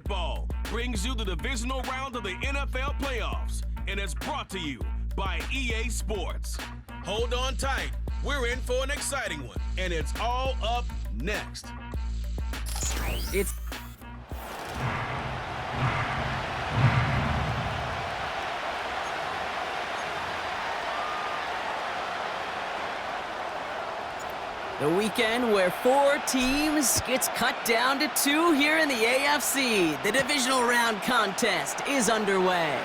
Football brings you the divisional round of the NFL playoffs, and it's brought to you by EA Sports. Hold on tight. We're in for an exciting one, and it's all up next. It's the weekend where 4 teams gets cut down to 2 here in the AFC. The divisional round contest is underway.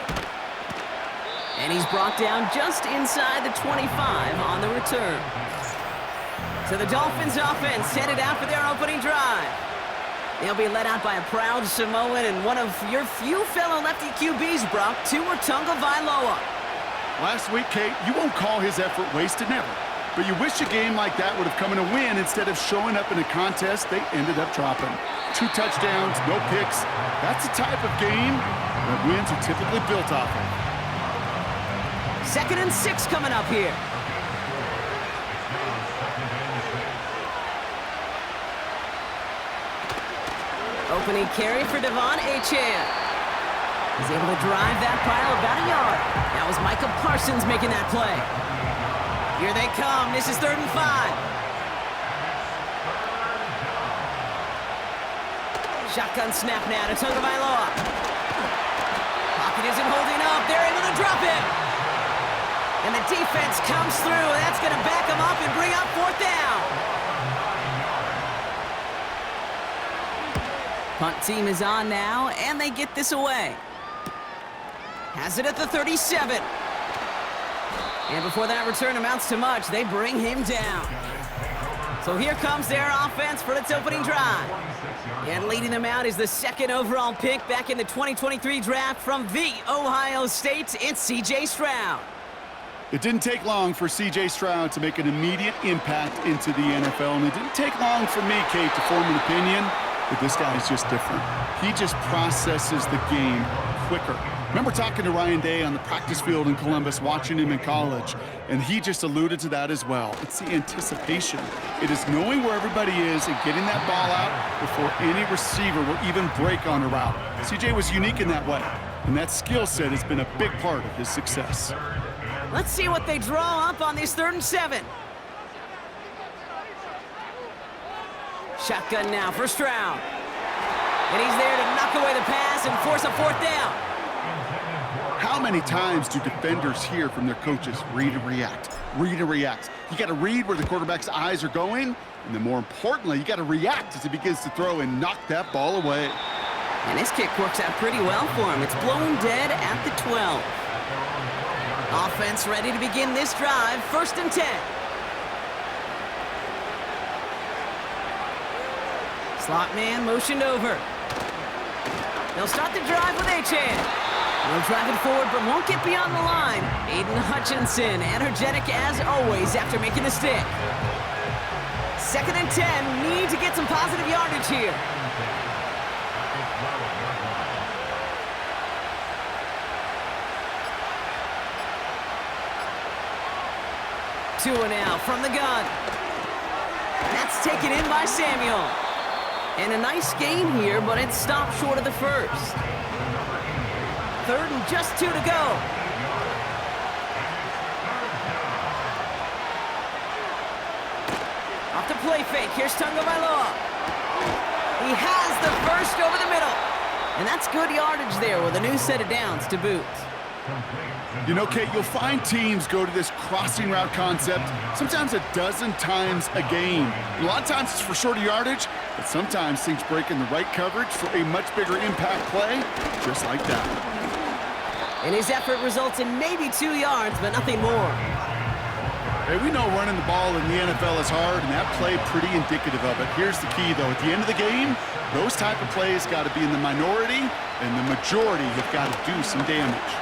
And he's brought down just inside the 25 on the return. So the Dolphins offense headed out for their opening drive. They'll be led out by a proud Samoan and one of your few fellow lefty QBs, Brock, Tua Tagovailoa. Last week, Kate, you won't call his effort wasted, never. But you wish a game like that would have come in a win instead of showing up in a contest they ended up dropping. 2 touchdowns, no picks. That's the type of game that wins are typically built off of. 2nd and 6 coming up here. Opening carry for Devon Achane. He's able to drive that pile about a yard. That was Micah Parsons making that play. Here they come. This is 3rd and 5. Shotgun snap now to Tagovailoa. Pocket isn't holding up. They're able to drop it. And the defense comes through. That's going to back them up and bring up 4th down. Punt team is on now, and they get this away. Has it at the 37. And before that return amounts to much, they bring him down. So here comes their offense for its opening drive. And leading them out is the 2nd overall pick back in the 2023 draft from the Ohio State. It's C.J. Stroud. It didn't take long for C.J. Stroud to make an immediate impact into the NFL, and it didn't take long for me, Kate, to form an opinion, but this guy is just different. He just processes the game quicker. Remember talking to Ryan Day on the practice field in Columbus, watching him in college, and he just alluded to that as well. It's the anticipation. It is knowing where everybody is and getting that ball out before any receiver will even break on a route. CJ was unique in that way, and that skill set has been a big part of his success. Let's see what they draw up on this 3rd and 7. Shotgun now for Stroud. And he's there to knock away the pass and force a 4th down. How many times do defenders hear from their coaches, read and react, read and react? You got to read where the quarterback's eyes are going, and then more importantly, you got to react as he begins to throw and knock that ball away. And this kick works out pretty well for him. It's blown dead at the 12. Offense ready to begin this drive, 1st and 10. Slot man motioned over. They'll start the drive with Achane. They'll drive it forward, but won't get beyond the line. Aiden Hutchinson, energetic as always after making the stick. 2nd and 10, need to get some positive yardage here. Tua now from the gun. That's taken in by Samuel. And a nice gain here, but it stopped short of the 1st. 3rd and just 2 to go. Off the play fake. Here's Tagovailoa. He has the 1st over the middle. And that's good yardage there with a new set of downs to boot. You know, Kate, you'll find teams go to this crossing route concept sometimes a dozen times a game. A lot of times it's for shorter yardage, but sometimes things break in the right coverage for a much bigger impact play, just like that. And his effort results in maybe 2 yards, but nothing more. Hey, we know running the ball in the NFL is hard, and that play pretty indicative of it. Here's the key, though. At the end of the game, those type of plays got to be in the minority, and the majority have got to do some damage.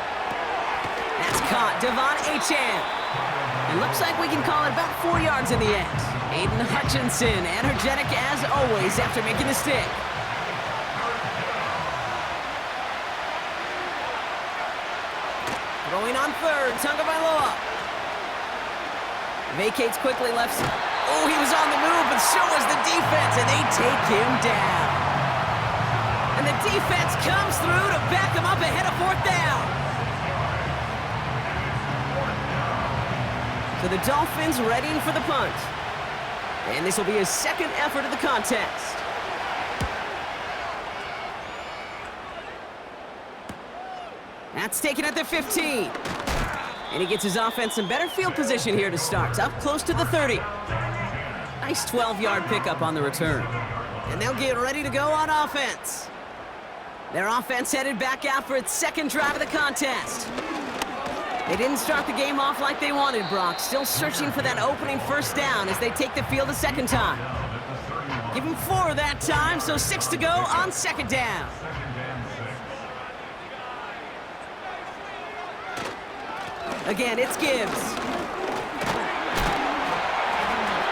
That's caught, Devon Achane. It looks like we can call it about 4 yards in the end. Aiden Hutchinson, energetic as always after making the stick. Throwing on 3rd, Tagovailoa. Vacates quickly left. Oh, he was on the move, but so was the defense, and they take him down. And And the defense comes through to back them up ahead of 4th down. So the Dolphins readying for the punt. And this will be his second effort of the contest. That's taken at the 15. And he gets his offense in better field position here to start. Up close to the 30. Nice 12-yard pickup on the return. And they'll get ready to go on offense. Their offense headed back out for its second drive of the contest. They didn't start the game off like they wanted, Brock. Still searching for that opening first down as they take the field a second time. Give him 4 that time, so 6 to go on second down. Again, it's Gibbs.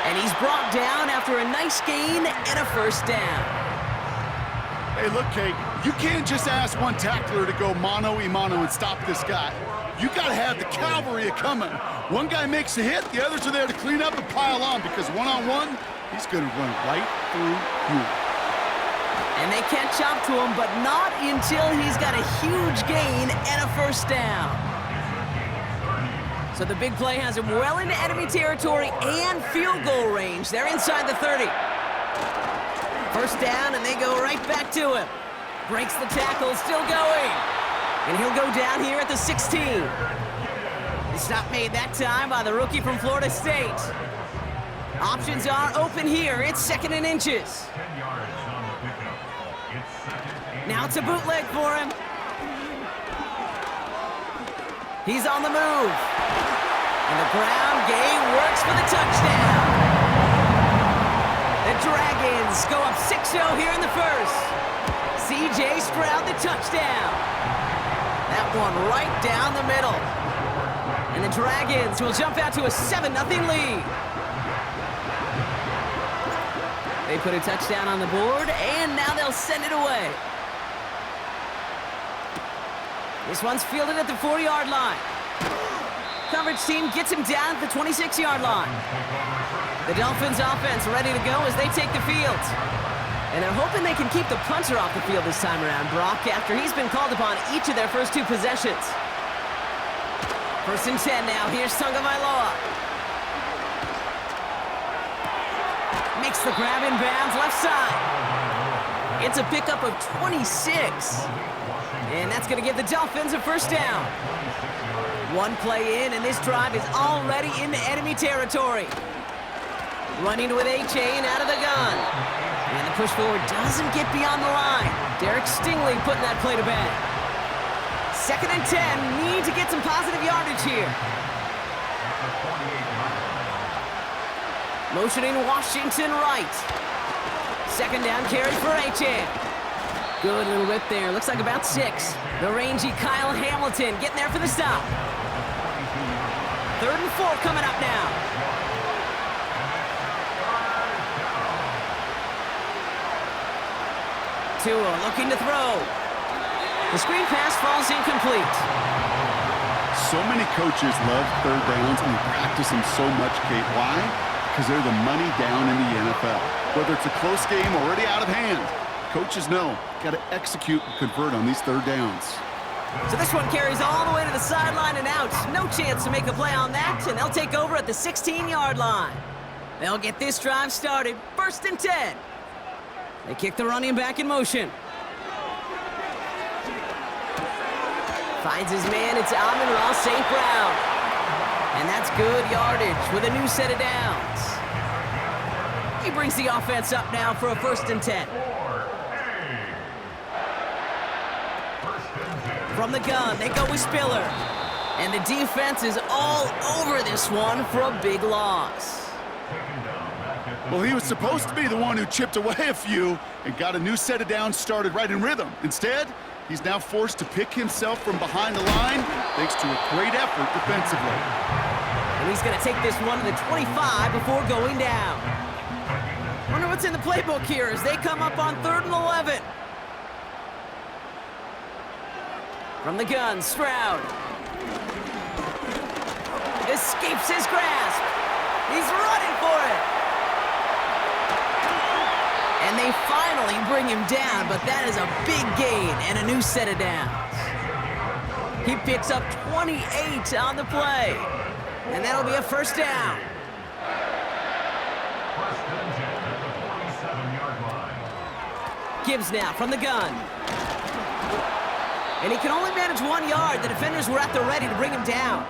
And he's brought down after a nice gain and a first down. Hey, look, Kate, you can't just ask one tackler to go mano-a-mano and stop this guy. You got to have the cavalry coming. One guy makes a hit, the others are there to clean up and pile on, because one-on-one, he's going to run right through you. And they catch up to him, but not until he's got a huge gain and a first down. So the big play has him well into enemy territory and field goal range. They're inside the 30. First down, and they go right back to him. Breaks the tackle, still going. And he'll go down here at the 16. The stop made that time by the rookie from Florida State. Options are open here. It's 2nd and inches. Now it's a bootleg for him. He's on the move. And the ground game works for the touchdown. The Dragons go up 6-0 here in the first. C.J. Stroud the touchdown. That one right down the middle. And the Dragons will jump out to a 7-0 lead. They put a touchdown on the board, and now they'll send it away. This one's fielded at the 40-yard line. Coverage team gets him down at the 26-yard line. The Dolphins offense ready to go as they take the field. And they're hoping they can keep the punter off the field this time around, Brock, after he's been called upon each of their first 2 possessions. 1st and 10 now. Here's Tagovailoa. Makes the grab in bounds left side. It's a pickup of 26. And that's going to give the Dolphins a first down. One play in, and this drive is already into enemy territory. Running with A-Chain out of the gun. And the push forward doesn't get beyond the line. Derek Stingley putting that play to bed. 2nd and 10, need to get some positive yardage here. Motioning Washington right. 2nd down carry for A-Chain. Good little whip there. Looks like about 6. The rangy Kyle Hamilton getting there for the stop. 3rd and 4 coming up now. Tua looking to throw. The screen pass falls incomplete. So many coaches love 3rd downs and practice them so much, Kate. Why? Because they're the money down in the NFL. Whether it's a close game already out of hand, coaches know, got to execute and convert on these 3rd downs. So this one carries all the way to the sideline and out. No chance to make a play on that, and they'll take over at the 16-yard line. They'll get this drive started. 1st and 10. They kick the running back in motion. Finds his man, it's Amon-Ra St. Brown. And that's good yardage with a new set of downs. He brings the offense up now for a 1st and 10. From the gun, they go with Spiller. And the defense is all over this one for a big loss. Well, he was supposed to be the one who chipped away a few and got a new set of downs started right in rhythm. Instead, he's now forced to pick himself from behind the line thanks to a great effort defensively. And he's going to take this one to the 25 before going down. Wonder what's in the playbook here as they come up on 3rd and 11. From the gun, Stroud. Escapes his grasp. He's running for it. And they finally bring him down, but that is a big gain and a new set of downs. He picks up 28 on the play. And that'll be a first down. Gibbs now from the gun. And he can only manage 1 yard. The defenders were at the ready to bring him down.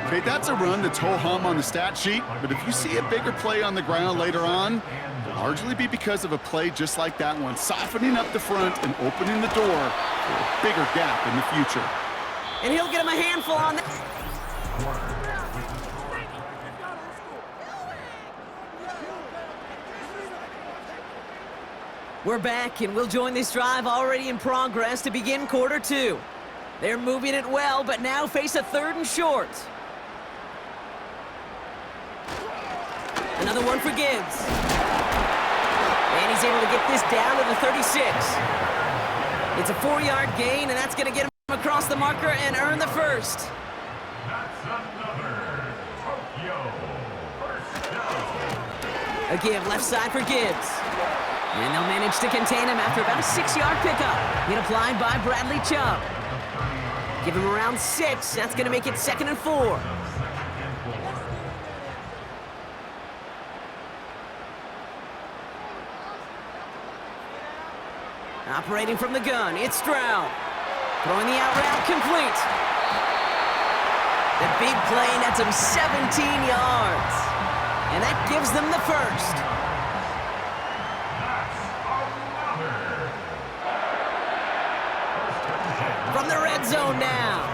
Okay, that's a run that's ho-hum on the stat sheet, but if you see a bigger play on the ground later on, it'll largely be because of a play just like that one, softening up the front and opening the door for a bigger gap in the future. And he'll get him a handful on that. We're back, and we'll join this drive already in progress to begin quarter two. They're moving it well, but now face a 3rd and short. Another one for Gibbs. And he's able to get this down to the 36. It's a 4-yard gain, and that's going to get him across the marker and earn the first. That's another Tokyo first down. A give left side for Gibbs. And they'll manage to contain him after about a 6-yard pickup. Hit applied by Bradley Chubb. Give him around 6. That's going to make it 2nd and 4. Operating from the gun, it's Stroud. Throwing the out route complete. The big play nets him 17 yards. And that gives them the first. From the red zone now.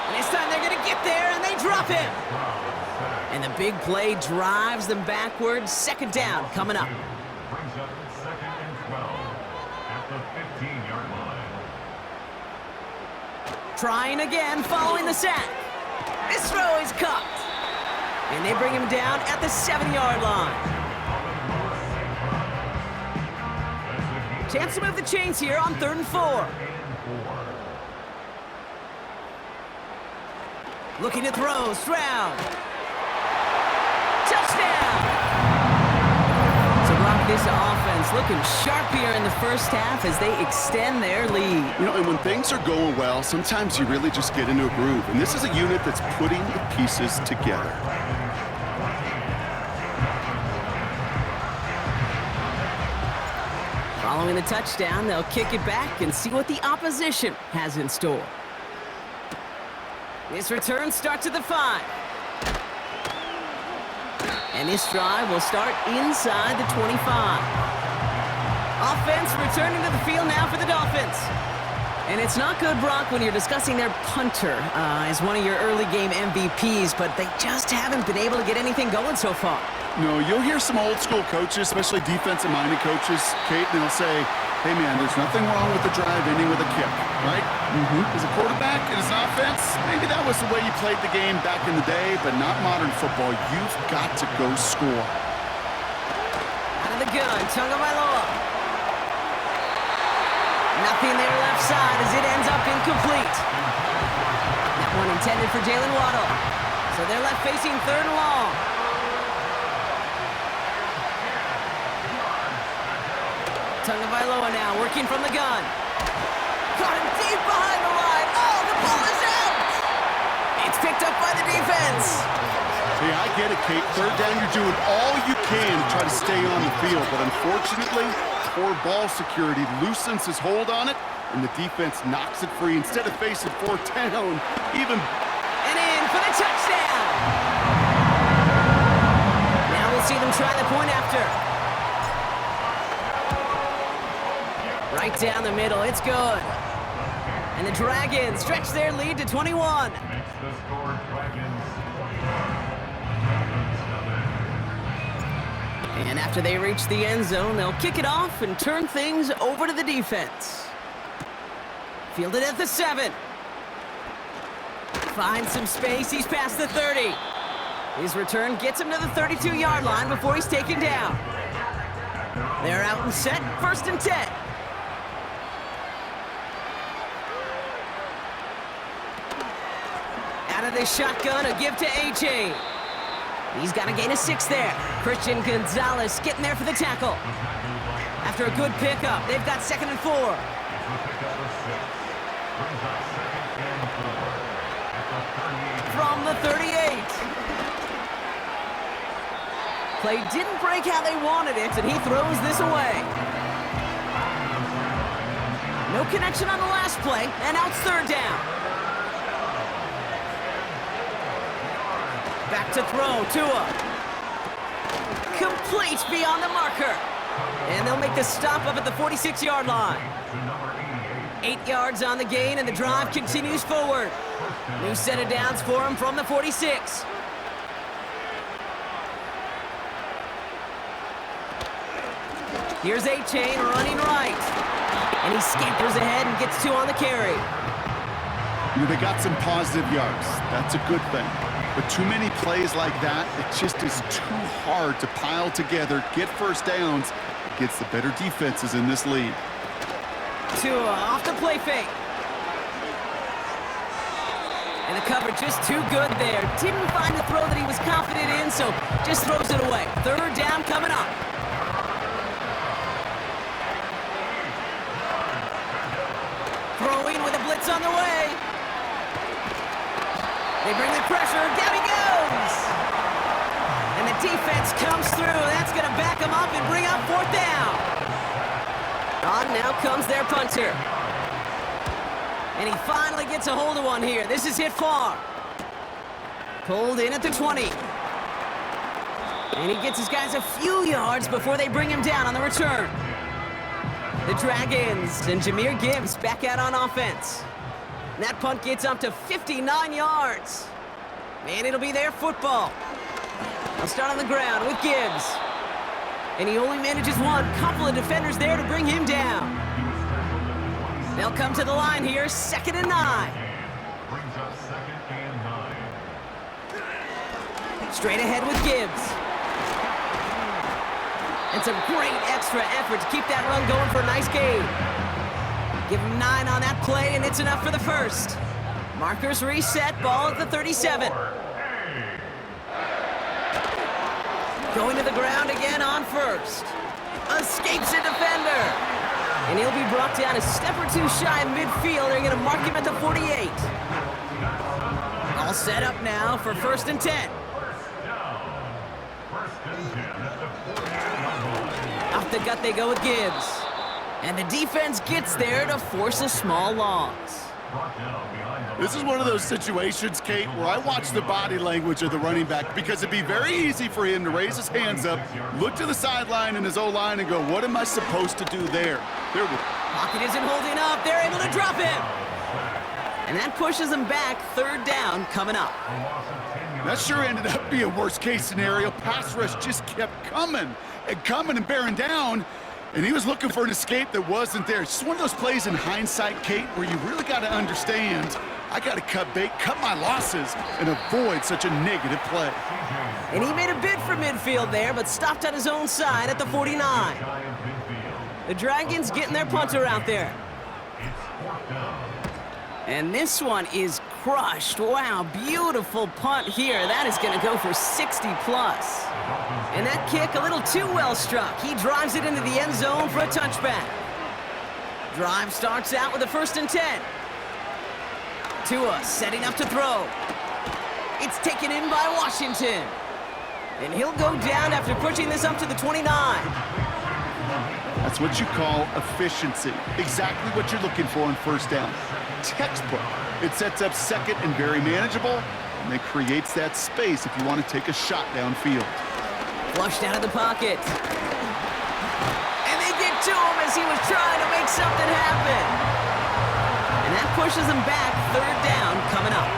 And this time they're going to get there, and they drop him. And the big play drives them backwards. 2nd down coming up. Brings up 2nd and 12 at the 15-yard line. Trying again, following the sack. This throw is caught. And they bring him down at the 7-yard line. Chance to move the chains here on 3rd and 4. Looking to throw, Stroud. Touchdown! So Brock, this offense looking sharp here in the first half as they extend their lead. You know, and when things are going well, sometimes you really just get into a groove. And this is a unit that's putting the pieces together. Following the touchdown, they'll kick it back and see what the opposition has in store. This return starts at the 5. And this drive will start inside the 25. Offense returning to the field now for the Dolphins. And it's not good, Brock, when you're discussing their punter as one of your early game MVPs, but they just haven't been able to get anything going so far. No, you'll hear some old school coaches, especially defensive-minded coaches, Kate, and they'll say, hey, man, there's nothing wrong with the drive ending with a kick, right? As a quarterback and as an offense, maybe that was the way you played the game back in the day, but not modern football. You've got to go score. Out of the gun, Tagovailoa. Nothing there left side as it ends up incomplete. That one intended for Jalen Waddle. So they're left facing 3rd and long. Tagovailoa now working from the gun. Caught him deep behind the line. Oh, the ball is out! It's picked up by the defense. Hey, I get it, Kate. 3rd down, you're doing all you can to try to stay on the field, but unfortunately, poor ball security loosens his hold on it, and the defense knocks it free instead of facing 4th down. And in for the touchdown. Now we'll see them try the point after. Right down the middle, it's good. And the Dragons stretch their lead to 21. Makes the score Dragons. And after they reach the end zone, they'll kick it off and turn things over to the defense. Fielded at the 7. Finds some space, he's past the 30. His return gets him to the 32-yard line before he's taken down. They're out and set, 1st and 10. Out of the shotgun, a give to A-Chain. He's got to gain a 6 there. Christian Gonzalez getting there for the tackle. After a good pickup, they've got 2nd and 4. From the 38. Play didn't break how they wanted it, and he throws this away. No connection on the last play, and now it's 3rd down. Back to throw, Tua. Complete beyond the marker. And they'll make the stop up at the 46-yard line. 8 yards on the gain, and the drive continues forward. New set of downs for him from the 46. Here's A-Chain running right. And he scampers ahead and gets 2 on the carry. You know, they got some positive yards. That's a good thing. But too many plays like that, it just is too hard to pile together, get first downs against the better defenses in this league. Tua off the play fake. And the cover just too good there. Didn't find a throw that he was confident in, so just throws it away. 3rd down coming up. Throwing with a blitz on the way. They bring the pressure. Down he goes. And the defense comes through. That's going to back him up and bring up 4th down. On now comes their punter. And he finally gets a hold of one here. This is hit far. Pulled in at the 20. And he gets his guys a few yards before they bring him down on the return. The Dragons and Jahmyr Gibbs back out on offense. And that punt gets up to 59 yards. And it'll be their football. They'll start on the ground with Gibbs. And he only manages one. Couple of defenders there to bring him down. They'll come to the line here, 2nd and 9. Brings up 2nd and 9. Straight ahead with Gibbs. And some great extra effort to keep that run going for a nice gain. Give him 9 on that play, and it's enough for the first. Markers reset, ball at the 37. Going to the ground again on first. Escapes a defender. And he'll be brought down a step or 2 shy of midfield. They're going to mark him at the 48. All set up now for 1st and 10. Off the gut they go with Gibbs. And the defense gets there to force a small loss. This is one of those situations, Kate, where I watch the body language of the running back because it'd be very easy for him to raise his hands up, look to the sideline in his O-line and go, what am I supposed to do there? Pocket isn't holding up. They're able to drop him. And that pushes them back. 3rd down coming up. That sure ended up being a worst-case scenario. Pass rush just kept coming and bearing down. And he was looking for an escape that wasn't there. It's just one of those plays in hindsight, Kate, where you really got to understand, I got to cut bait, cut my losses, and avoid such a negative play. And he made a bid for midfield there, but stopped on his own side at the 49. The Dragons getting their punter out there. And this one is crushed. Wow, beautiful punt here. That is going to go for 60+. And that kick a little too well struck. He drives it into the end zone for a touchback. Drive starts out with a 1st and 10. Tua setting up to throw. It's taken in by Washington. And he'll go down after pushing this up to the 29. That's what you call efficiency. Exactly what you're looking for on 1st down. Textbook. It sets up 2nd and very manageable, and it creates that space if you want to take a shot downfield. Flushed out of the pocket. And they get to him as he was trying to make something happen. And that pushes him back. 3rd down coming up.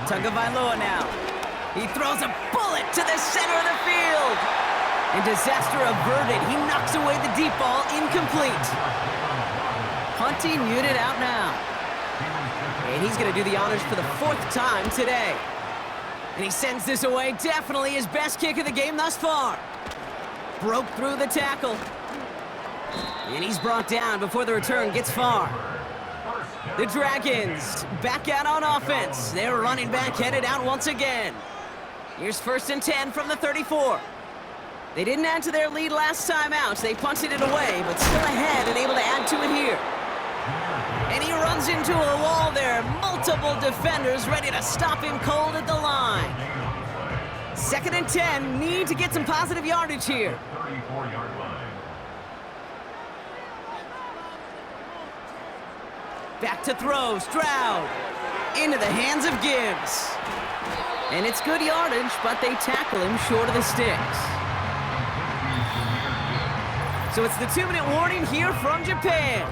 Tagovailoa now. He throws a bullet to the center of the field. And disaster averted. He knocks away the deep ball, incomplete. Punting muted out now. And he's going to do the honors for the 4th time today. And he sends this away. Definitely his best kick of the game thus far. Broke through the tackle. And he's brought down before the return gets far. The Dragons back out on offense. Their running back headed out once again. Here's 1st and 10 from the 34. They didn't add to their lead last time out, so they punted it away, but still ahead and able to add to it here. And he runs into a wall there. Multiple defenders ready to stop him cold at the line. 2nd and 10, need to get some positive yardage here. 34-yard line. Back to throw, Stroud. Into the hands of Gibbs. And it's good yardage, but they tackle him short of the sticks. So it's the 2-minute warning here from Japan.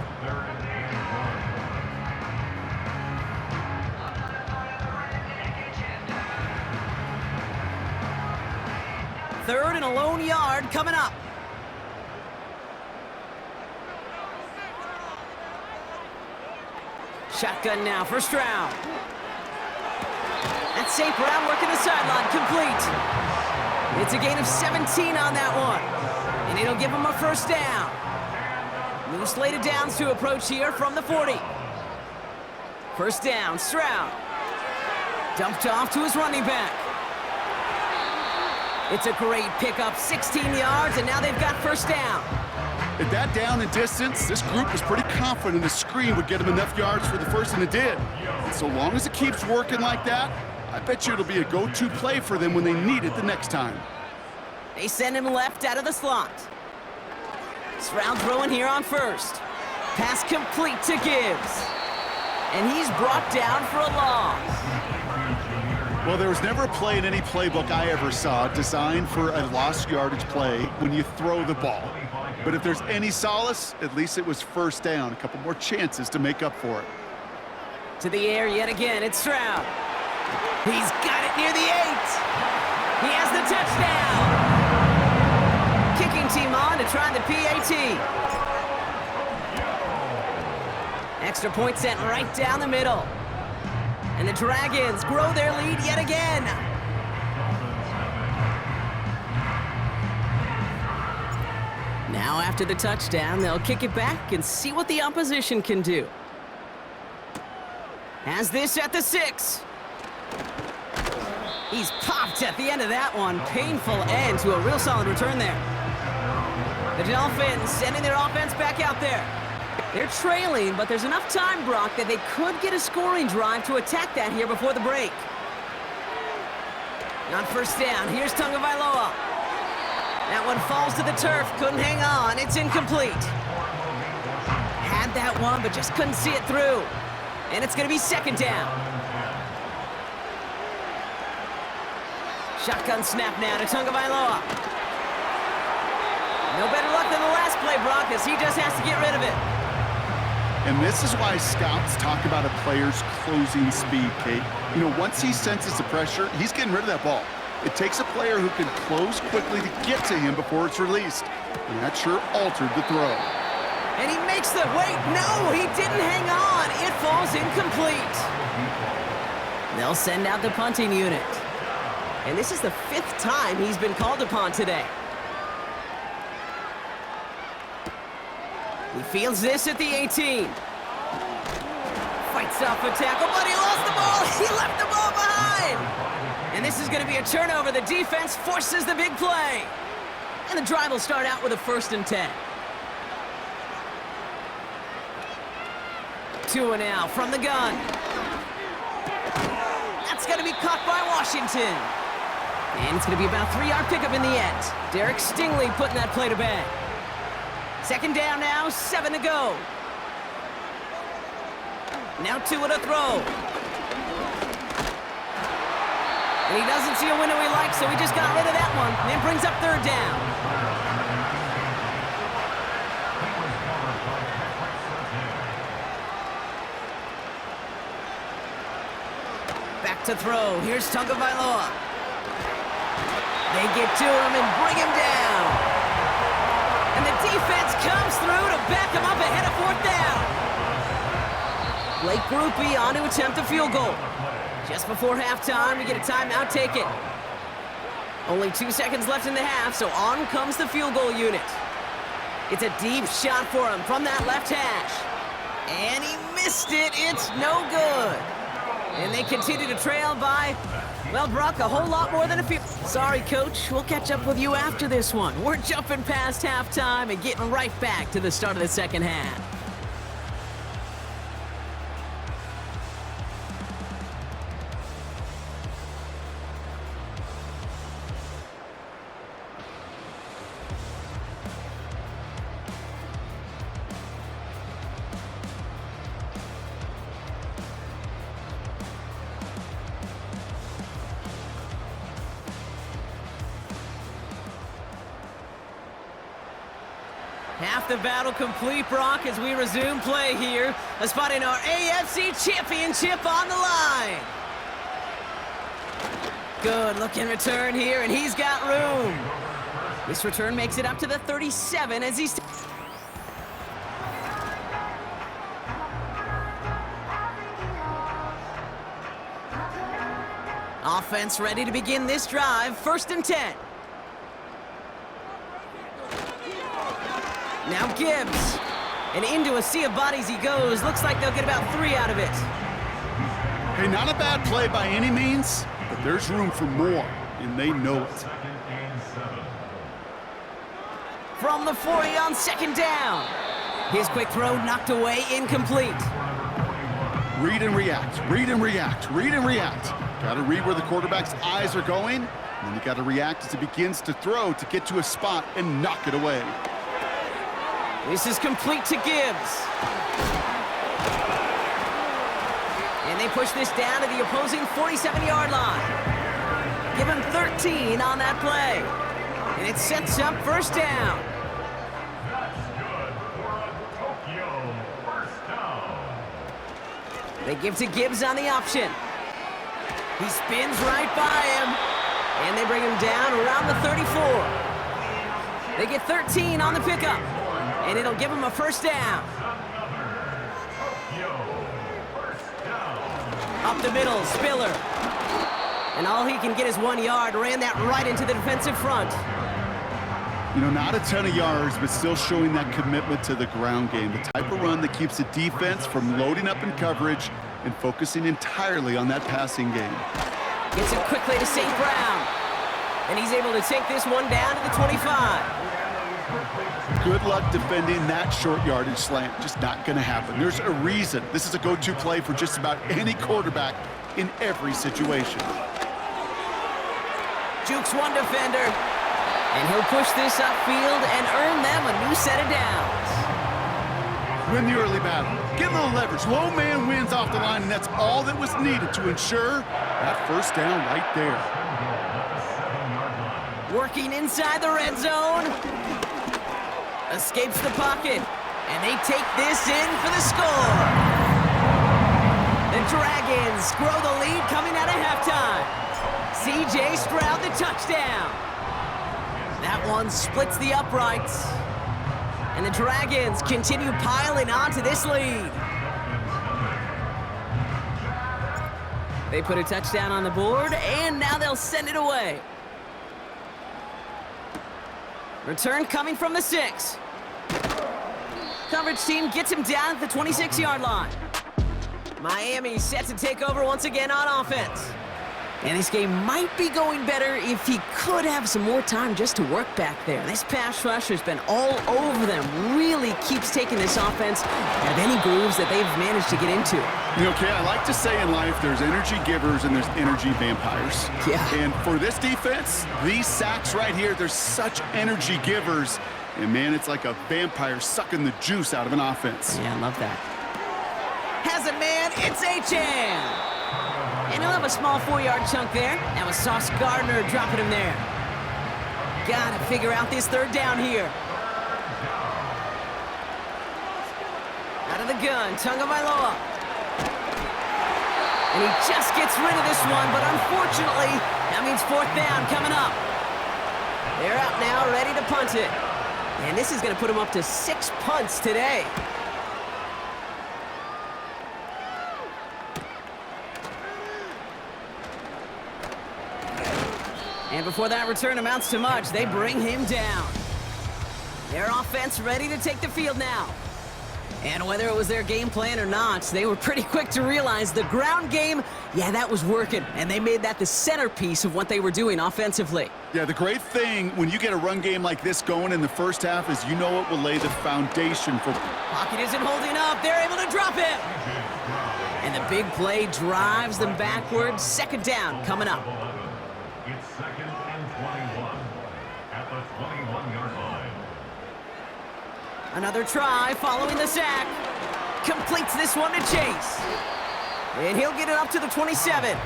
3rd and a lone yard coming up. Shotgun now for Stroud. That's St. Brown working the sideline, complete. It's a gain of 17 on that one. And it'll give him a 1st down. New slated downs to approach here from the 40. 1st down, Stroud. Dumped off to his running back. It's a great pickup, 16 yards, and now they've got 1st down. At that down and distance, this group was pretty confident the screen would get them enough yards for the 1st, and it did. And so long as it keeps working like that, I bet you it'll be a go-to play for them when they need it the next time. They send him left out of the slot. Stroud throwing here on 1st. Pass complete to Gibbs. And he's brought down for a loss. Well, there was never a play in any playbook I ever saw designed for a lost yardage play when you throw the ball. But if there's any solace, at least it was 1st down. A couple more chances to make up for it. To the air yet again, it's Stroud. He's got it near the 8. He has the touchdown. Kicking team on to try the PAT. Extra point sent right down the middle. And the Dragons grow their lead yet again. Now after the touchdown, they'll kick it back and see what the opposition can do. Has this at the 6. He's popped at the end of that one. Painful end to a real solid return there. The Dolphins sending their offense back out there. They're trailing, but there's enough time, Brock, that they could get a scoring drive to attack that here before the break. On 1st down, here's Tagovailoa. That one falls to the turf, couldn't hang on, it's incomplete. Had that one, but just couldn't see it through. And it's gonna be 2nd down. Shotgun snap now to Tagovailoa. No better luck than the last play, Brock, as he just has to get rid of it. And this is why scouts talk about a player's closing speed, Kate. You know, once he senses the pressure, he's getting rid of that ball. It takes a player who can close quickly to get to him before it's released. And that sure altered the throw. And he makes the, wait, no, he didn't hang on. It falls incomplete. They'll send out the punting unit. And this is the 5th time he's been called upon today. He fields this at the 18. Fights off a tackle, but he lost the ball. He left the ball behind. And this is going to be a turnover. The defense forces the big play. And the drive will start out with a 1st and 10. Tua now from the gun. That's going to be caught by Washington. And it's going to be about a 3-yard pickup in the end. Derek Stingley putting that play to bed. 2nd down now, 7 to go. Now Tua to throw. And he doesn't see a window he likes, so he just got rid of that one. And brings up 3rd down. Back to throw. Here's Tagovailoa. They get to him and bring him down. And the defense comes through to back him up ahead of 4th down. Blake Grupe on to attempt a field goal. Just before halftime, we get a timeout taken. Only 2 seconds left in the half, so on comes the field goal unit. It's a deep shot for him from that left hash. And he missed it. It's no good. And they continue to trail by, well, Brock, a whole lot more than a few. Sorry, Coach. We'll catch up with you after this one. We're jumping past halftime and getting right back to the start of the second half. Half the battle complete, Brock, as we resume play here. A spot in our AFC Championship on the line. Good looking return here, and he's got room. This return makes it up to the 37 as he's... Offense ready to begin this drive. 1st and 10. Now Gibbs, and into a sea of bodies he goes. Looks like they'll get about 3 out of it. Hey, not a bad play by any means, but there's room for more, and they know it. From the 40 on 2nd down. His quick throw knocked away, incomplete. Read and react, read and react, read and react. Got to read where the quarterback's eyes are going, and then you got to react as he begins to throw to get to a spot and knock it away. This is complete to Gibbs. And they push this down to the opposing 47-yard line. Give him 13 on that play. And it sets up 1st down. They give to Gibbs on the option. He spins right by him. And they bring him down around the 34. They get 13 on the pickup. And it'll give him a 1st down. Up the middle, Spiller. And all he can get is 1 yard. Ran that right into the defensive front. You know, not a ton of yards, but still showing that commitment to the ground game. The type of run that keeps the defense from loading up in coverage and focusing entirely on that passing game. Gets it quickly to St. Brown. And he's able to take this one down to the 25. Good luck defending that short yardage slant. Just not going to happen. There's a reason. This is a go-to play for just about any quarterback in every situation. Jukes one defender. And he'll push this upfield and earn them a new set of downs. Win the early battle. Get a little leverage. Low man wins off the line, and that's all that was needed to ensure that 1st down right there. Working inside the red zone. Escapes the pocket, and they take this in for the score. The Dragons grow the lead coming out of halftime. C.J. Stroud the touchdown. That one splits the uprights, and the Dragons continue piling on to this lead. They put a touchdown on the board, and now they'll send it away. Return coming from the 6. Coverage team gets him down at the 26-yard line. Miami set to take over once again on offense. And this game might be going better if he could have some more time just to work back there. This pass rush has been all over them. Really keeps taking this offense out of any grooves that they've managed to get into. You know, Kay, I like to say in life there's energy givers and there's energy vampires. Yeah. And for this defense, these sacks right here, they're such energy givers. And, man, it's like a vampire sucking the juice out of an offense. Yeah, I love that. Has it, man. It's H.M. And he'll have a small 4-yard chunk there. That was Sauce Gardner dropping him there. Gotta figure out this 3rd down here. Out of the gun, Tagovailoa. And he just gets rid of this one, but unfortunately, that means 4th down coming up. They're out now, ready to punt it. And this is going to put him up to 6 punts today. And before that return amounts to much, they bring him down. Their offense ready to take the field now. And whether it was their game plan or not, they were pretty quick to realize the ground game, yeah, that was working. And they made that the centerpiece of what they were doing offensively. Yeah, the great thing when you get a run game like this going in the first half is you know it will lay the foundation for... Pocket isn't holding up. They're able to drop it. And the big play drives them backwards. Second down coming up. It's 2nd and 21 at the 21-yard line. Another try following the sack. Completes this one to Chase. And he'll get it up to the 27.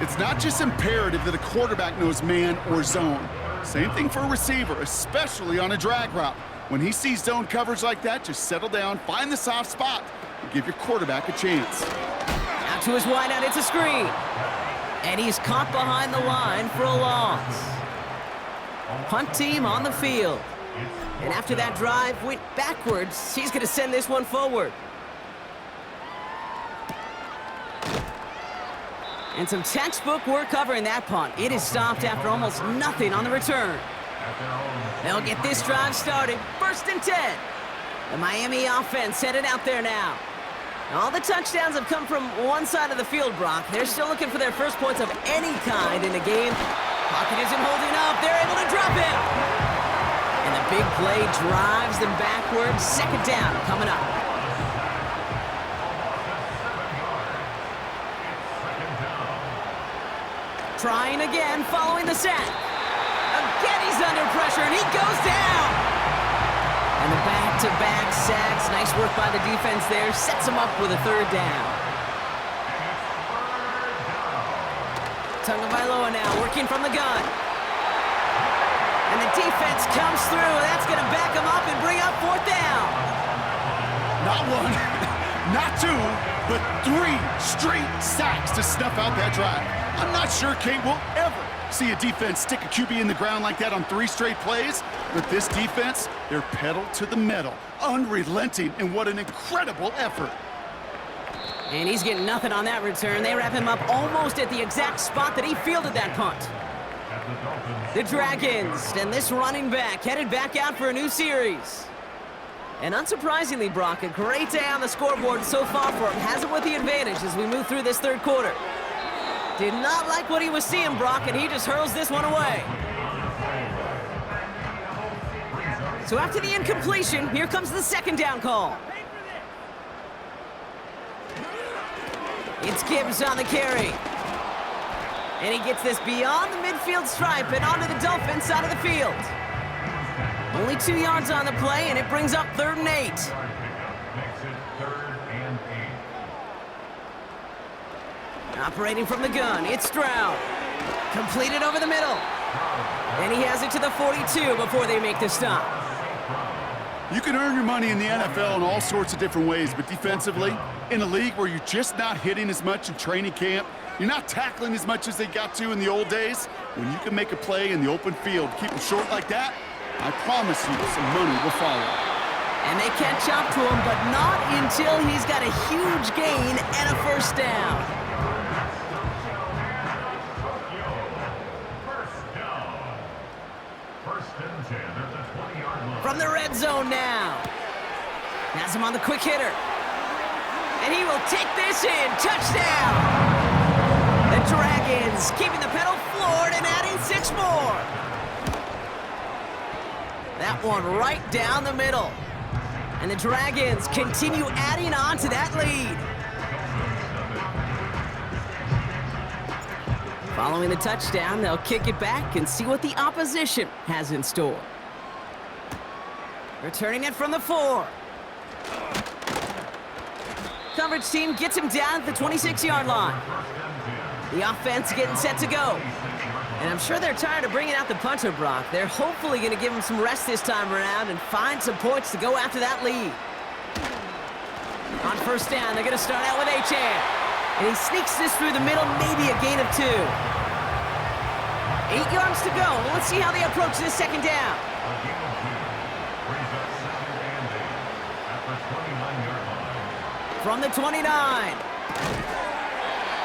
It's not just imperative that a quarterback knows man or zone. Same thing for a receiver, especially on a drag route. When he sees zone coverage like that, just settle down, find the soft spot, and give your quarterback a chance. Out to his wideout, it's a screen. And he's caught behind the line for a loss. Punt team on the field. And after that drive went backwards, he's going to send this one forward. And some textbook work covering that punt. It is stopped after almost nothing on the return. They'll get this drive started. 1st and 10. The Miami offense headed out there now. All the touchdowns have come from one side of the field, Brock. They're still looking for their first points of any kind in the game. Pocket isn't holding up. They're able to drop it. And the big play drives them backwards. Second down coming up. Trying again, following the sack. Again, he's under pressure, and he goes down. And the back-to-back sacks. Nice work by the defense there. Sets him up with a 3rd down. Tagovailoa now working from the gun. And the defense comes through. That's going to back him up and bring up 4th down. Not one, not 2, but 3 straight sacks to snuff out that drive. I'm not sure Kate will ever see a defense stick a QB in the ground like that on 3 straight plays, but this defense, they're pedal to the metal, unrelenting, and what an incredible effort. And he's getting nothing on that return. They wrap him up almost at the exact spot that he fielded that punt. The Dragons and this running back headed back out for a new series. And unsurprisingly, Brock, a great day on the scoreboard so far for him. Has it with the advantage as we move through this 3rd quarter. Did not like what he was seeing, Brock, and he just hurls this one away. So after the incompletion, here comes the 2nd down call. It's Gibbs on the carry. And he gets this beyond the midfield stripe and onto the Dolphins side of the field. Only 2 yards on the play, and it brings up 3rd and 8. Makes it 3rd and 8. Operating from the gun, it's Stroud. Completed over the middle. And he has it to the 42 before they make the stop. You can earn your money in the NFL in all sorts of different ways, but defensively, in a league where you're just not hitting as much in training camp, you're not tackling as much as they got to in the old days, when you can make a play in the open field, keep them short like that, I promise you some money will follow. And they catch up to him, but not until he's got a huge gain and a 1st down. From the red zone now. Has him on the quick hitter. And he will take this in. Touchdown! The Dragons keeping the pedal floored and adding 6 more. That one right down the middle. And the Dragons continue adding on to that lead. Following the touchdown, they'll kick it back and see what the opposition has in store. Returning it from the 4. Coverage team gets him down at the 26-yard line. The offense getting set to go. And I'm sure they're tired of bringing out the punter, Brock. They're hopefully going to give him some rest this time around and find some points to go after that lead. On 1st down, they're going to start out with Achane. And he sneaks this through the middle, maybe a gain of 2. 8 yards to go. Let's see how they approach this 2nd down. From the 29.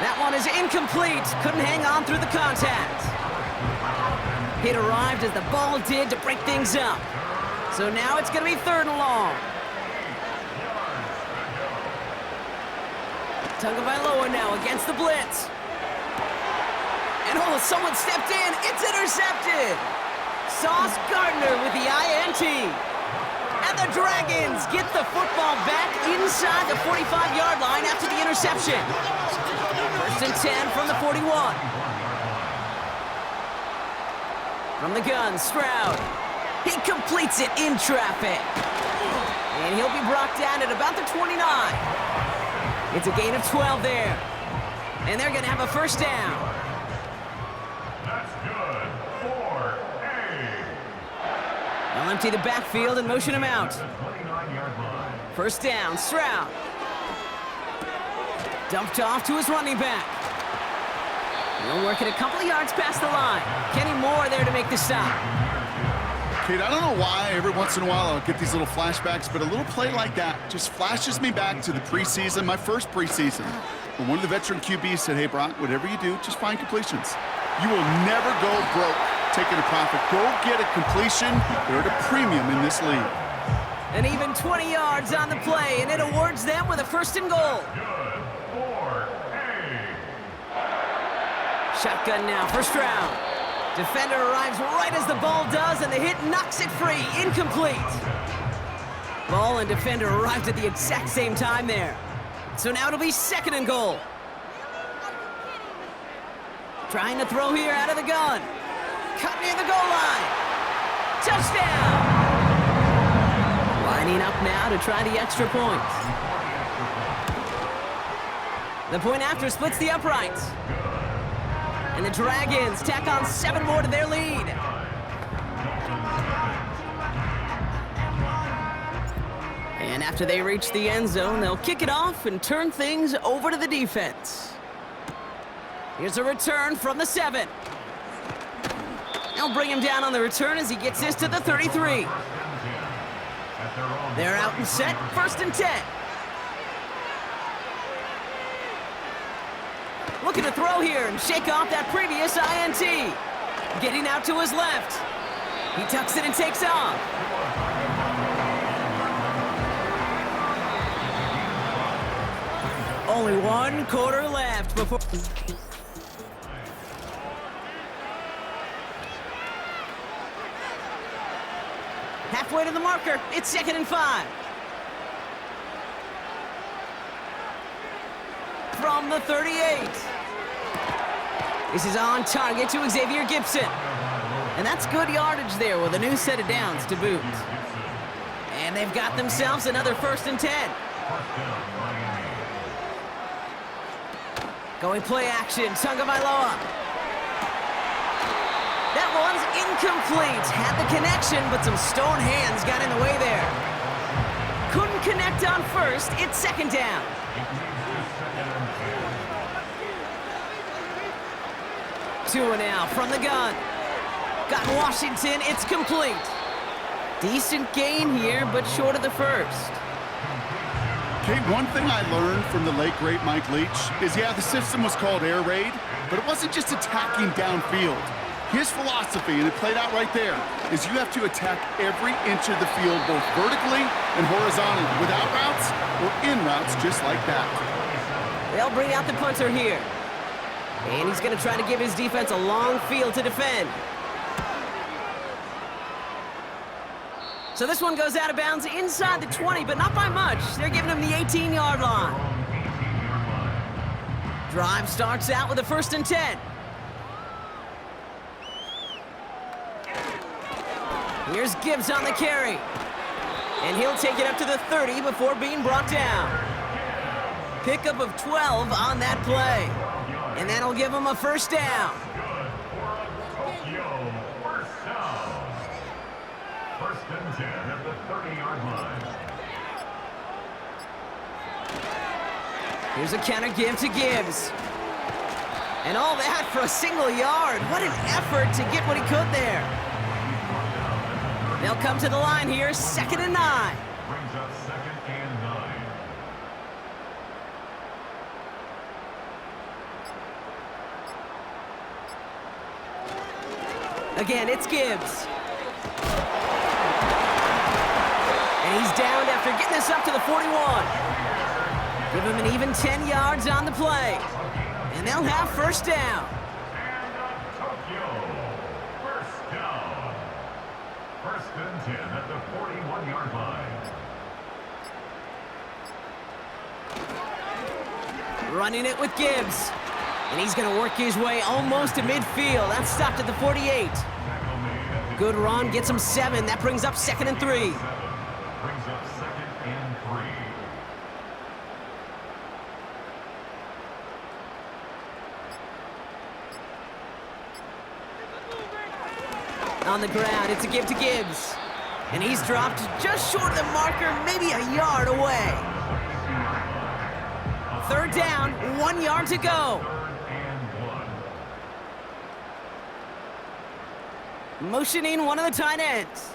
That one is incomplete. Couldn't hang on through the contact. It arrived as the ball did to break things up. So now it's going to be 3rd and long. Tagovailoa now against the blitz. And oh, someone stepped in. It's intercepted. Sauce Gardner with the INT. And the Dragons get the football back inside the 45-yard line after the interception. 1st and 10 from the 41. From the gun, Stroud. He completes it in traffic. And he'll be brought down at about the 29. It's a gain of 12 there. And they're going to have a 1st down. That's good. 4A. They'll empty the backfield and motion him out. 29-yard line. 1st down, Stroud. Dumped off to his running back. He'll work it a couple of yards past the line. Kenny Moore there to make the stop. Kate, I don't know why every once in a while I'll get these little flashbacks, but a little play like that just flashes me back to the preseason, my first preseason. When one of the veteran QBs said, hey, Brock, whatever you do, just find completions. You will never go broke taking a profit. Go get a completion. They're at a premium in this league. And even 20 yards on the play, and it awards them with a 1st and goal. Good. 4A. Shotgun now for Stroud. Defender arrives right as the ball does, and the hit knocks it free. Incomplete. Ball and defender arrived at the exact same time there. So now it'll be 2nd and goal. Trying to throw here out of the gun. Cut near the goal line. Touchdown! Lining up now to try the extra point. The point after splits the uprights. And the Dragons tack on 7 more to their lead. And after they reach the end zone, they'll kick it off and turn things over to the defense. Here's a return from the 7. They'll bring him down on the return as he gets this to the 33. They're out and set, 1st and 10. Looking to throw here and shake off that previous INT. Getting out to his left. He tucks it and takes off. Only 1 quarter left before... Halfway to the marker, it's 2nd and 5. From the 38. This is on target to Xavier Gibson. And that's good yardage there with a new set of downs to boot. And they've got themselves another 1st and 10. Going play action, Tagovailoa. That one's incomplete. Had the connection, but some stone hands got in the way there. Couldn't connect on 1st, it's 2nd down. Two now from the gun. Got Washington, it's complete. Decent gain here, but short of the 1st. Kate, one thing I learned from the late, great Mike Leach is, yeah, the system was called air raid, but it wasn't just attacking downfield. His philosophy, and it played out right there, is you have to attack every inch of the field, both vertically and horizontally, without routes or in routes, just like that. They'll bring out the punter here. And he's going to try to give his defense a long field to defend. So this one goes out of bounds inside the 20, but not by much. They're giving him the 18-yard line. Drive starts out with a 1st and 10. Here's Gibbs on the carry. And he'll take it up to the 30 before being brought down. Pickup of 12 on that play. And that'll give him a 1st down. First and 10 at the 30-yard line. Here's a counter give to Gibbs. And all that for a single yard. What an effort to get what he could there. They'll come to the line here, 2nd and 9. Brings up 2nd and 9. Again, it's Gibbs. And he's downed after getting this up to the 41. Give him an even 10 yards on the play. And they'll have first down. Tokyo, first down. First and 10 at the 41-yard line. Running it with Gibbs. And he's going to work his way almost to midfield. That's stopped at the 48. Good run, gets him 7. That brings up 2nd and 3. Brings up 2nd and 3. On the ground, it's a give to Gibbs. And he's dropped just short of the marker, maybe a yard away. 3rd down, 1 yard to go. Motioning one of the tight ends.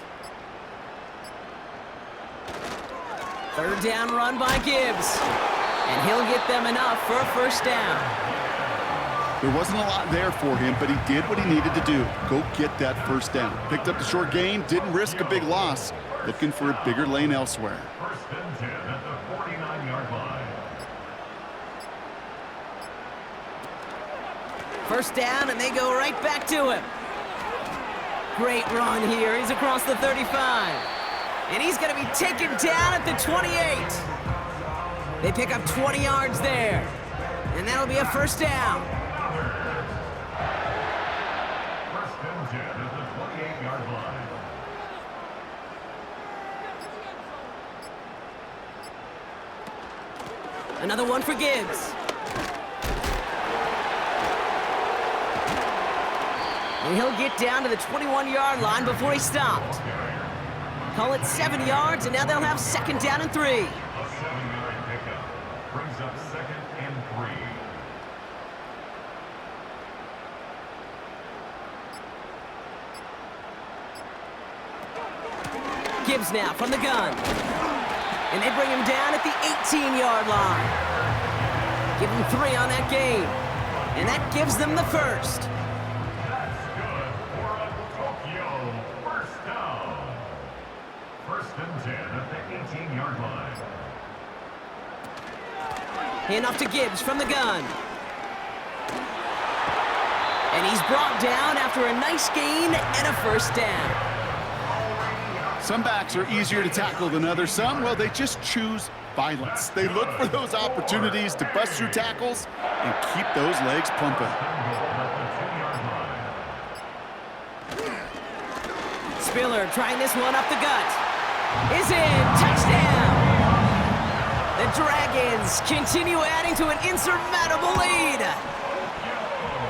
3rd down run by Gibbs. And he'll get them enough for a first down. There wasn't a lot there for him, but he did what he needed to do. Go get that first down. Picked up the short gain, didn't risk a big loss. Looking for a bigger lane elsewhere. First and 10 at the 49-yard line. First down, and they go right back to him. Great run here. He's across the 35. And he's going to be taken down at the 28. They pick up 20 yards there. And that'll be a first down. First and 10 at the 28-yard line. Another one for Gibbs. And he'll get down to the 21-yard line before he stopped. Call it 7 yards, and now they'll have 2nd down and 3. A 7-yard pickup brings up 2nd and 3. Gibbs now from the gun. And they bring him down at the 18-yard line. Give him 3 on that gain. And that gives them the first. That's good for a Tokyo first down. First and 10 at the 18-yard line. Hand off to Gibbs from the gun. And he's brought down after a nice gain and a first down. Some backs are easier to tackle than others. Some, well, they just choose violence. They look for those opportunities to bust through tackles and keep those legs pumping. Spiller trying this one up the gut. Is in. Touchdown! The Dragons continue adding to an insurmountable lead.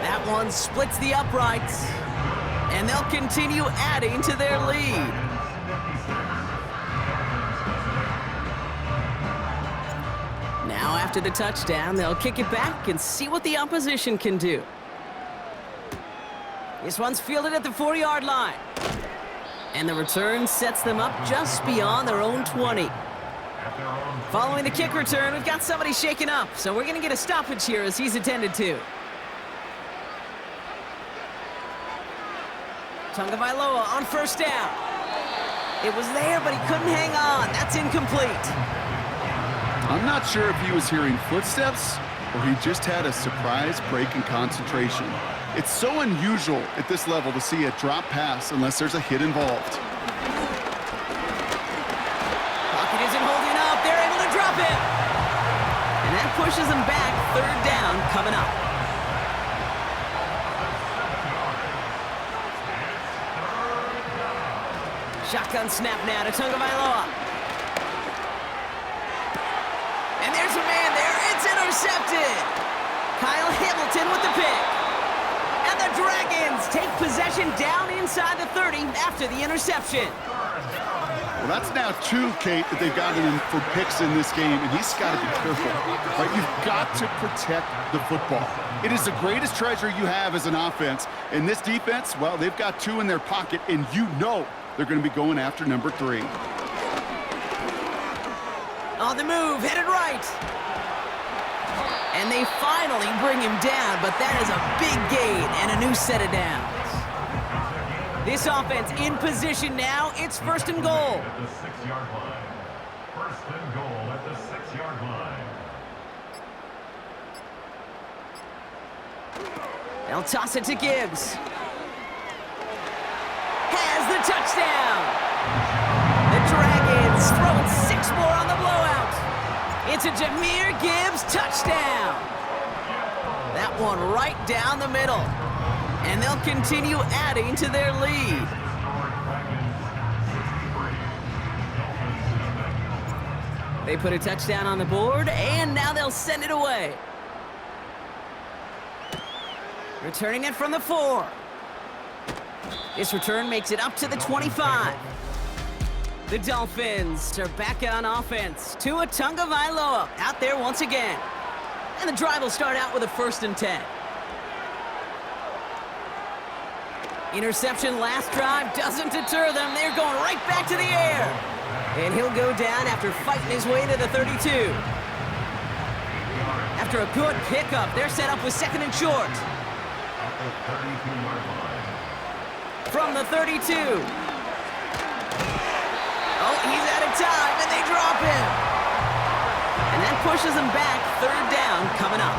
That one splits the uprights, and they'll continue adding to their lead. Now after the touchdown, they'll kick it back and see what the opposition can do. This one's fielded at the 4-yard line. And the return sets them up just beyond their own 20. Following the kick return, we've got somebody shaken up, so we're going to get a stoppage here as he's attended to. Tagovailoa on first down. It was there, but he couldn't hang on. That's incomplete. I'm not sure if he was hearing footsteps or he just had a surprise break in concentration. It's so unusual at this level to see a drop pass unless there's a hit involved. Pocket isn't holding up. They're able to drop it. And that pushes them back. 3rd down coming up. Shotgun snap now to Tagovailoa. And there's a man there. It's intercepted. Kyle Hamilton with the pick. And the Dragons take possession down inside the 30 after the interception. Well, that's now 2, Kate, that they've gotten him for picks in this game, and he's got to be careful. Right? You've got to protect the football. It is the greatest treasure you have as an offense. And this defense, well, they've got 2 in their pocket, and you know they're going to be going after number 3. On the move, headed right. And they finally bring him down, but that is a big gain and a new set of downs. This offense in position now. It's 1st and goal. At the 6-yard line. First and goal at the 6-yard line. They'll toss it to Gibbs. Has the touchdown. The Dragons throwing 6 more on the blowout. It's a Jahmyr Gibbs touchdown. That one right down the middle. And they'll continue adding to their lead. They put a touchdown on the board, and now they'll send it away. Returning it from the 4. This return makes it up to the 25. The Dolphins are back on offense. Tua Tagovailoa out there once again. And the drive will start out with a 1st and 10. Interception last drive doesn't deter them. They're going right back to the air. And he'll go down after fighting his way to the 32. After a good pickup, they're set up with 2nd and short. From the 32. Oh, he's out of time, and they drop him. And that pushes them back. 3rd down coming up.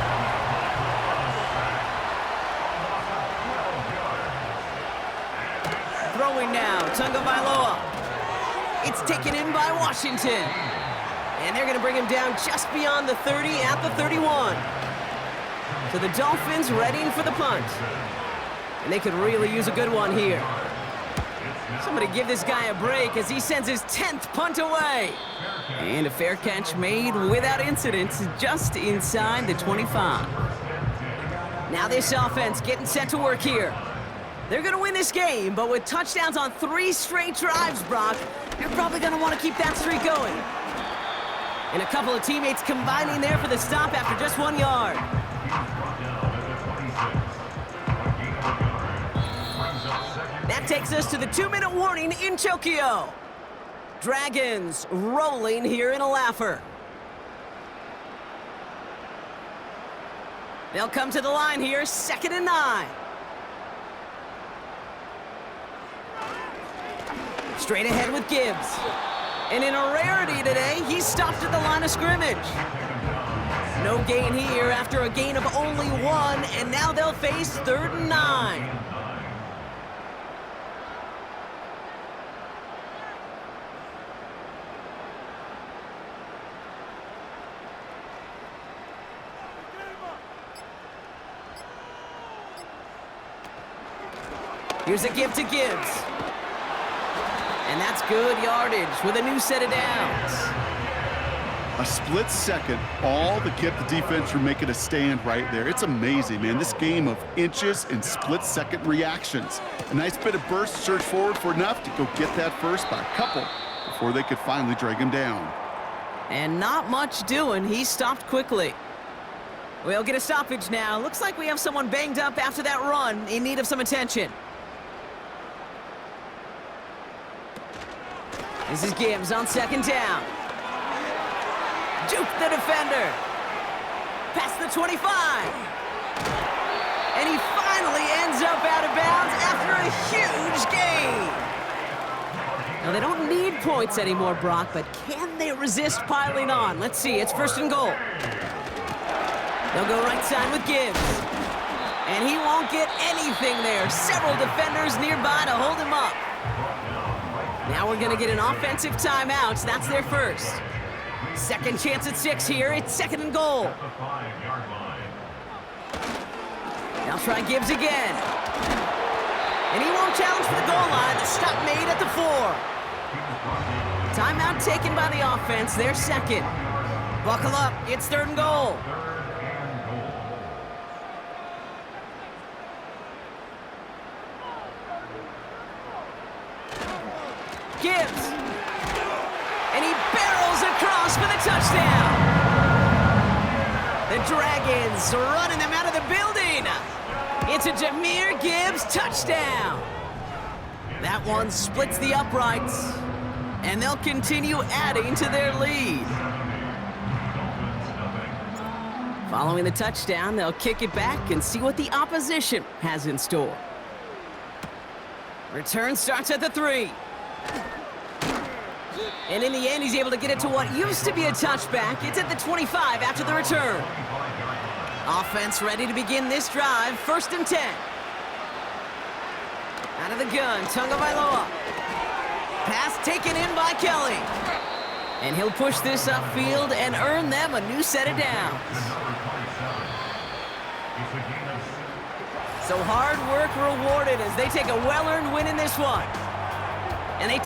Throwing now, Tagovailoa. It's taken in by Washington. And they're going to bring him down just beyond the 30 at the 31. So the Dolphins readying for the punt. And they could really use a good one here. Somebody give this guy a break as he sends his 10th punt away. And a fair catch made without incident just inside the 25. Now this offense getting set to work here. They're going to win this game, but with touchdowns on 3 straight drives, Brock, they're probably going to want to keep that streak going. And a couple of teammates combining there for the stop after just 1 yard. That takes us to the 2-minute warning in Tokyo. Dragons rolling here in a laugher. They'll come to the line here, 2nd and 9. Straight ahead with Gibbs. And in a rarity today, he's stopped at the line of scrimmage. No gain here after a gain of only 1, and now they'll face 3rd and 9. Here's a give to Gibbs. And that's good yardage with a new set of downs. A split second, all to keep the defense from making a stand right there. It's amazing, man. This game of inches and split-second reactions. A nice bit of burst, surge forward for enough to go get that first by a couple before they could finally drag him down. And not much doing. He stopped quickly. We'll get a stoppage now. Looks like we have someone banged up after that run in need of some attention. This is Gibbs on 2nd down. Juke the defender. Past the 25. And he finally ends up out of bounds after a huge gain. Now, they don't need points anymore, Brock, but can they resist piling on? Let's see. It's 1st and goal. They'll go right side with Gibbs. And he won't get anything there. Several defenders nearby to hold him up. Now we're going to get an offensive timeout. That's their first. 2nd chance at 6 here. It's 2nd and goal. Now try Gibbs again. And he won't challenge for the goal line. The stop made at the 4. Timeout taken by the offense. Their 2nd. Buckle up. It's 3rd and goal. Gibbs. And he barrels across for the touchdown. The Dragons running them out of the building. It's a Jahmyr Gibbs touchdown. That one splits the uprights. And they'll continue adding to their lead. Following the touchdown, they'll kick it back and see what the opposition has in store. Return starts at the 3. And in the end, he's able to get it to what used to be a touchback. It's at the 25 after the return. Offense ready to begin this drive. 1st and 10. Out of the gun, Tagovailoa. Pass taken in by Kelly. And he'll push this upfield and earn them a new set of downs. So hard work rewarded as they take a well-earned win in this one. And they